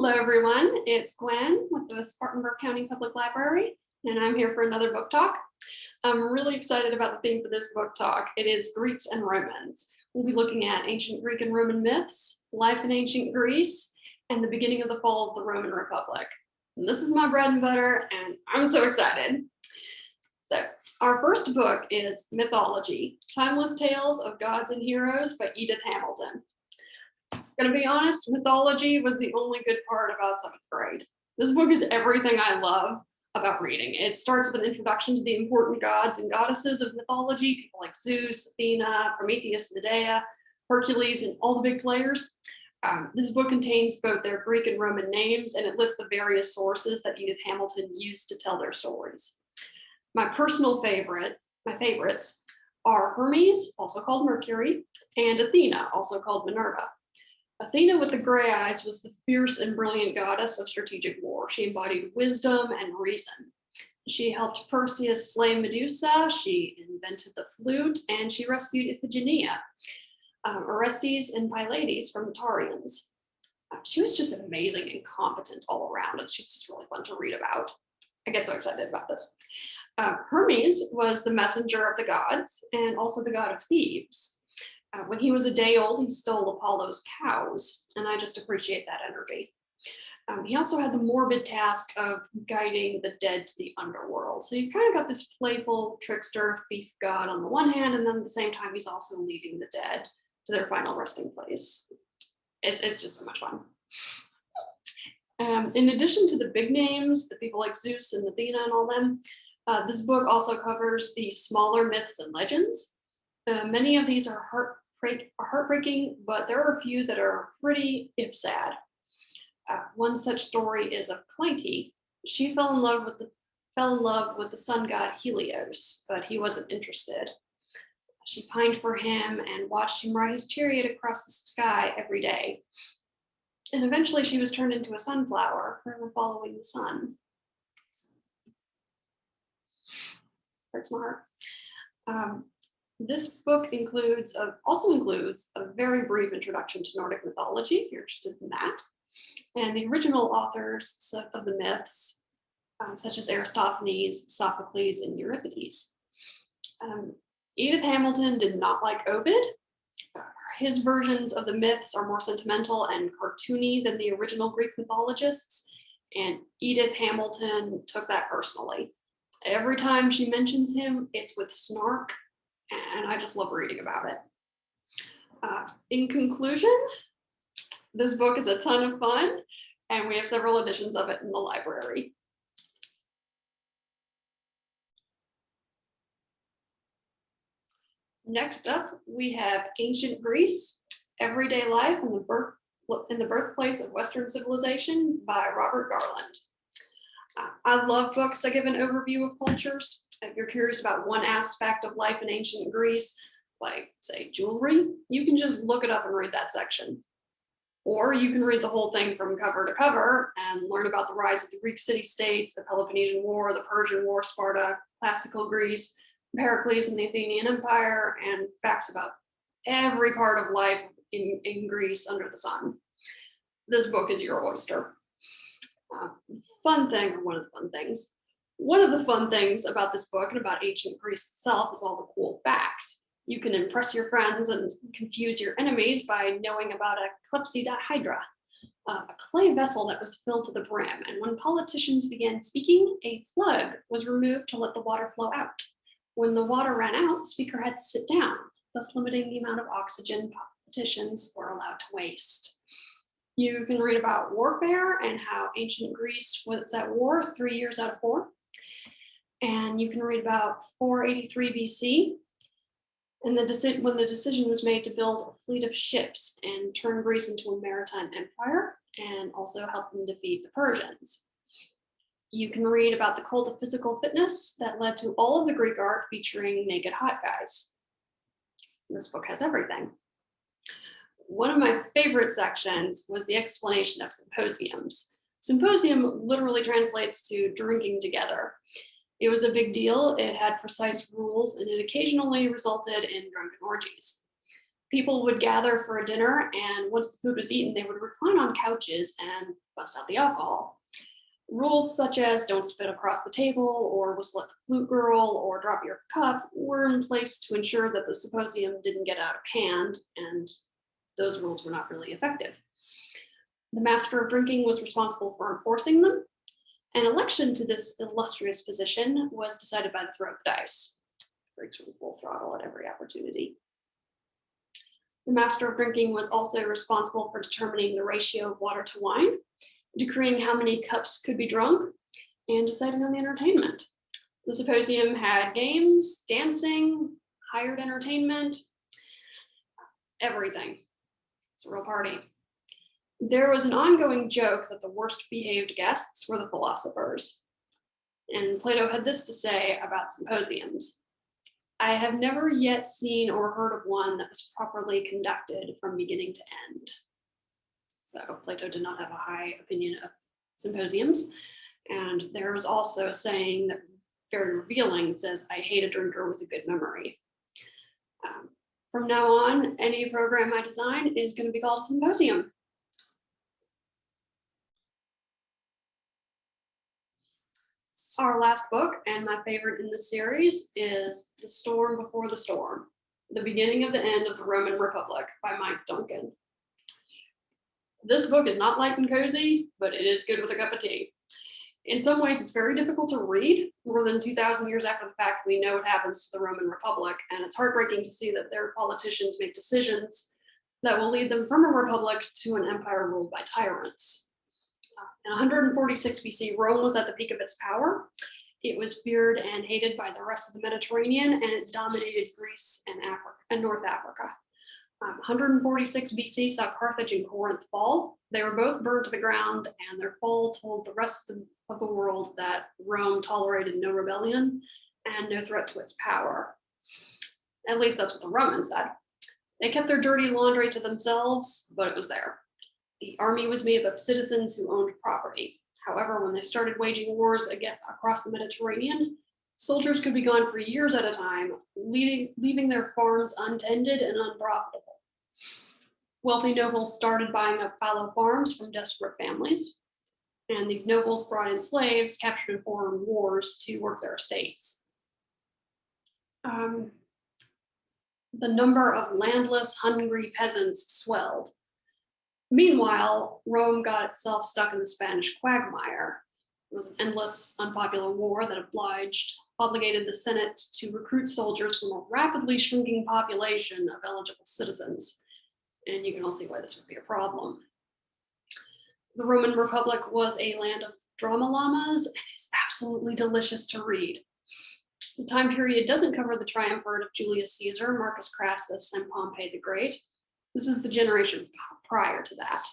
Hello, everyone. It's Gwen with the Spartanburg County Public Library, and I'm here for another book talk. I'm really excited about the theme for this book talk. It is Greeks and Romans. We'll be looking at ancient Greek and Roman myths, life in ancient Greece, and the beginning of the fall of the Roman Republic. And this is my bread and butter, and I'm so excited. So, our first book is Mythology, Timeless Tales of Gods and Heroes by Edith Hamilton. Gonna be honest, mythology was the only good part about 7th grade. This book is everything I love about reading. It starts with an introduction to the important gods and goddesses of mythology, people like Zeus, Athena, Prometheus, Medea, Hercules, and all the big players. This book contains both their Greek and Roman names, and it lists the various sources that Edith Hamilton used to tell their stories. My favorites are Hermes, also called Mercury, and Athena, also called Minerva. Athena with the gray eyes was the fierce and brilliant goddess of strategic war. She embodied wisdom and reason. She helped Perseus slay Medusa, she invented the flute, and she rescued Iphigenia, Orestes, and Pylades from the Taurians. She was just amazing and competent all around, and she's just really fun to read about. I get so excited about this. Hermes was the messenger of the gods and also the god of thieves. When he was a day old, he stole Apollo's cows, and I just appreciate that energy. He also had the morbid task of guiding the dead to the underworld. So you kind of got this playful trickster thief god on the one hand, and then at the same time, he's also leading the dead to their final resting place. It's just so much fun. In addition to the big names, the people like Zeus and Athena and all them, this book also covers the smaller myths and legends. Many of these are heartbreaking, but there are a few that are pretty, if sad. One such story is of Clytie. She fell in love with the sun god Helios, but he wasn't interested. She pined for him and watched him ride his chariot across the sky every day. And eventually she was turned into a sunflower, forever following the sun. Hurts my heart. This book also includes a very brief introduction to Nordic mythology, if you're interested in that, and the original authors of the myths, such as Aristophanes, Sophocles, and Euripides. Edith Hamilton did not like Ovid. His versions of the myths are more sentimental and cartoony than the original Greek mythologists, and Edith Hamilton took that personally. Every time she mentions him, it's with snark, and I just love reading about it. In conclusion, this book is a ton of fun, and we have several editions of it in the library. Next up, we have Ancient Greece, Everyday Life in the Birthplace of Western Civilization by Robert Garland. I love books that give an overview of cultures. If you're curious about one aspect of life in ancient Greece, like, say, jewelry, you can just look it up and read that section. Or you can read the whole thing from cover to cover and learn about the rise of the Greek city-states, the Peloponnesian War, the Persian War, Sparta, classical Greece, Pericles and the Athenian Empire, and facts about every part of life in Greece under the sun. This book is your oyster. One of the fun things about this book and about ancient Greece itself is all the cool facts. You can impress your friends and confuse your enemies by knowing about a clepsydra, a clay vessel that was filled to the brim, and when politicians began speaking, a plug was removed to let the water flow out. When the water ran out, the speaker had to sit down, thus limiting the amount of oxygen politicians were allowed to waste. You can read about warfare and how ancient Greece was at war 3 years out of 4. And you can read about 483 BC, and when the decision was made to build a fleet of ships and turn Greece into a maritime empire, and also help them defeat the Persians. You can read about the cult of physical fitness that led to all of the Greek art featuring naked hot guys. This book has everything. One of my favorite sections was the explanation of symposiums. Symposium literally translates to drinking together. It was a big deal, it had precise rules, and it occasionally resulted in drunken orgies. People would gather for a dinner, and once the food was eaten, they would recline on couches and bust out the alcohol. Rules such as don't spit across the table, or whistle at the flute girl, or drop your cup were in place to ensure that the symposium didn't get out of hand, and those rules were not really effective. The master of drinking was responsible for enforcing them. An election to this illustrious position was decided by the throw of the dice. Breaks from full throttle at every opportunity. The master of drinking was also responsible for determining the ratio of water to wine, decreeing how many cups could be drunk, and deciding on the entertainment. The symposium had games, dancing, hired entertainment, everything. It's a real party. There was an ongoing joke that the worst behaved guests were the philosophers. And Plato had this to say about symposiums: I have never yet seen or heard of one that was properly conducted from beginning to end. So Plato did not have a high opinion of symposiums. And there was also a saying that very revealing. It says, I hate a drinker with a good memory. From now on, any program I design is going to be called a symposium. Our last book, and my favorite in the series, is The Storm Before the Storm, The Beginning of the End of the Roman Republic by Duncan. This book is not light and cozy, but it is good with a cup of tea. In some ways, it's very difficult to read. More than 2,000 years after the fact, we know what happens to the Roman Republic, and it's heartbreaking to see that their politicians make decisions that will lead them from a republic to an empire ruled by tyrants. In 146 BC, Rome was at the peak of its power. It was feared and hated by the rest of the Mediterranean, and it dominated Greece and North Africa. 146 BC saw Carthage and Corinth fall. They were both burned to the ground, and their fall told the rest of the world that Rome tolerated no rebellion and no threat to its power. At least that's what the Romans said. They kept their dirty laundry to themselves, but it was there. The army was made up of citizens who owned property. However, when they started waging wars again across the Mediterranean, soldiers could be gone for years at a time, leaving their farms untended and unprofitable. Wealthy nobles started buying up fallow farms from desperate families, and these nobles brought in slaves captured in foreign wars to work their estates. The number of landless, hungry peasants swelled. Meanwhile, Rome got itself stuck in the Spanish quagmire. It was an endless, unpopular war that obligated the Senate to recruit soldiers from a rapidly shrinking population of eligible citizens. And you can all see why this would be a problem. The Roman Republic was a land of drama llamas, and it's absolutely delicious to read. The time period doesn't cover the triumvirate of Julius Caesar, Marcus Crassus, and Pompey the Great. This is the generation prior to that.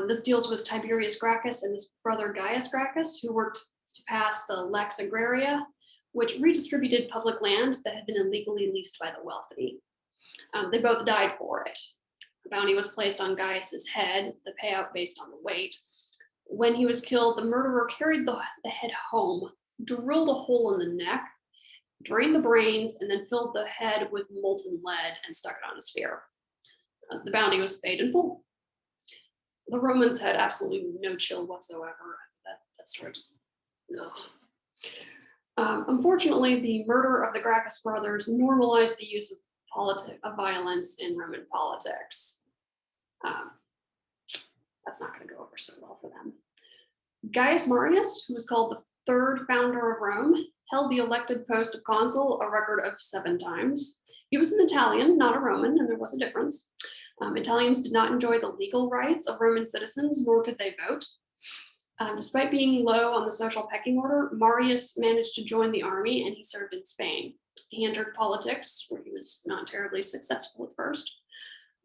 This deals with Tiberius Gracchus and his brother Gaius Gracchus, who worked to pass the Lex Agraria, which redistributed public land that had been illegally leased by the wealthy. They both died for it. A bounty was placed on Gaius's head, the payout based on the weight. When he was killed, the murderer carried the head home, drilled a hole in the neck, drained the brains, and then filled the head with molten lead and stuck it on a spear. The bounty was paid in full. The Romans had absolutely no chill whatsoever. That story just, ugh. Unfortunately, the murder of the Gracchus brothers normalized the use of violence in Roman politics. That's not going to go over so well for them. Gaius Marius, who was called the third founder of Rome, held the elected post of consul a record of 7 times. He was an Italian, not a Roman, and there was a difference. Italians did not enjoy the legal rights of Roman citizens, nor could they vote. Despite being low on the social pecking order, Marius managed to join the army, and he served in Spain. He entered politics, where he was not terribly successful at first.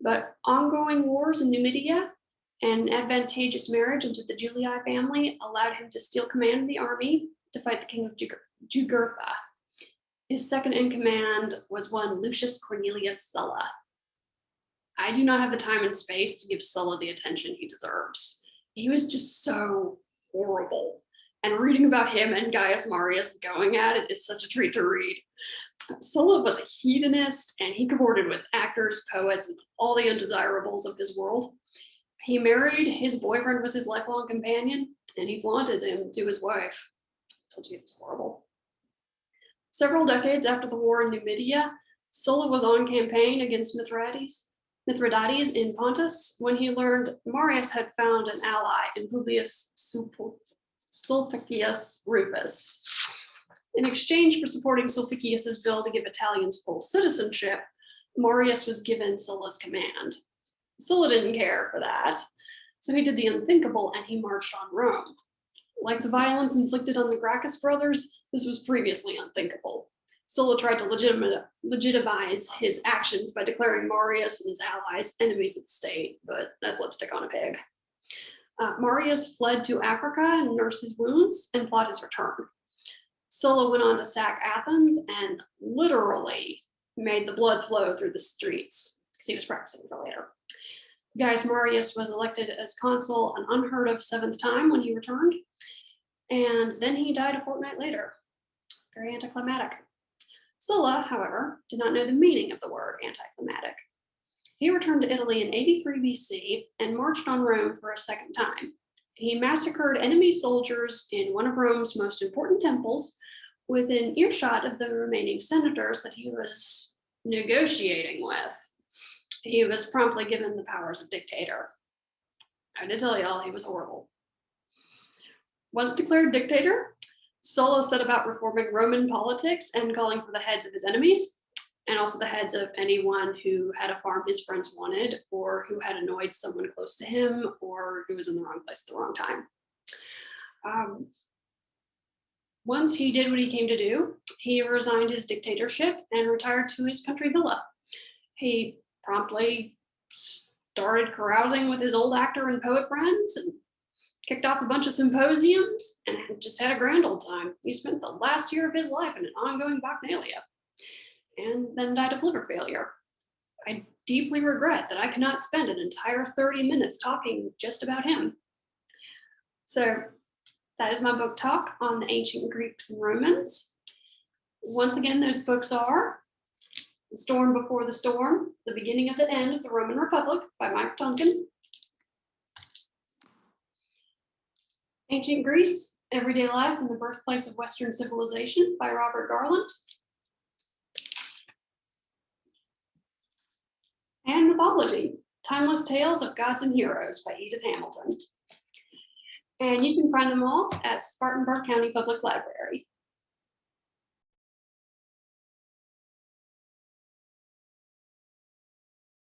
But ongoing wars in Numidia and an advantageous marriage into the Julii family allowed him to steal command of the army to fight the king of Jugurtha. His second in command was one Lucius Cornelius Sulla. I do not have the time and space to give Sulla the attention he deserves. He was just so horrible. And reading about him and Gaius Marius going at it is such a treat to read. Sulla was a hedonist, and he cavorted with actors, poets, and all the undesirables of his world. He married, his boyfriend was his lifelong companion, and he flaunted him to his wife. I told you it was horrible. Several decades after the war in Numidia, Sulla was on campaign against Mithridates in Pontus when he learned Marius had found an ally in Publius Sulpicius Rufus. In exchange for supporting Sulpicius's bill to give Italians full citizenship, Marius was given Sulla's command. Sulla didn't care for that, so he did the unthinkable and he marched on Rome. Like the violence inflicted on the Gracchus brothers, this was previously unthinkable. Sulla tried to legitimize his actions by declaring Marius and his allies enemies of the state, but that's lipstick on a pig. Marius fled to Africa and nursed his wounds and plot his return. Sulla went on to sack Athens and literally made the blood flow through the streets because he was practicing for later. Gaius Marius was elected as consul an unheard of 7th time when he returned, and then he died a fortnight later. Very anticlimactic. Sulla, however, did not know the meaning of the word anticlimactic. He returned to Italy in 83 BC and marched on Rome for a second time. He massacred enemy soldiers in one of Rome's most important temples within earshot of the remaining senators that he was negotiating with. He was promptly given the powers of dictator. I did tell y'all he was horrible. Once declared dictator, Sulla set about reforming Roman politics and calling for the heads of his enemies, and also the heads of anyone who had a farm his friends wanted, or who had annoyed someone close to him, or who was in the wrong place at the wrong time. Once he did what he came to do, he resigned his dictatorship and retired to his country villa. He promptly started carousing with his old actor and poet friends and kicked off a bunch of symposiums and just had a grand old time. He spent the last year of his life in an ongoing bacchanalia and then died of liver failure. I deeply regret that I cannot spend an entire 30 minutes talking just about him. So that is my book talk on the ancient Greeks and Romans. Once again, those books are The Storm Before the Storm, The Beginning of the End of the Roman Republic by Mike Duncan, Ancient Greece, Everyday Life and the Birthplace of Western Civilization by Robert Garland, and Mythology, Timeless Tales of Gods and Heroes by Edith Hamilton. And you can find them all at Spartanburg County Public Library.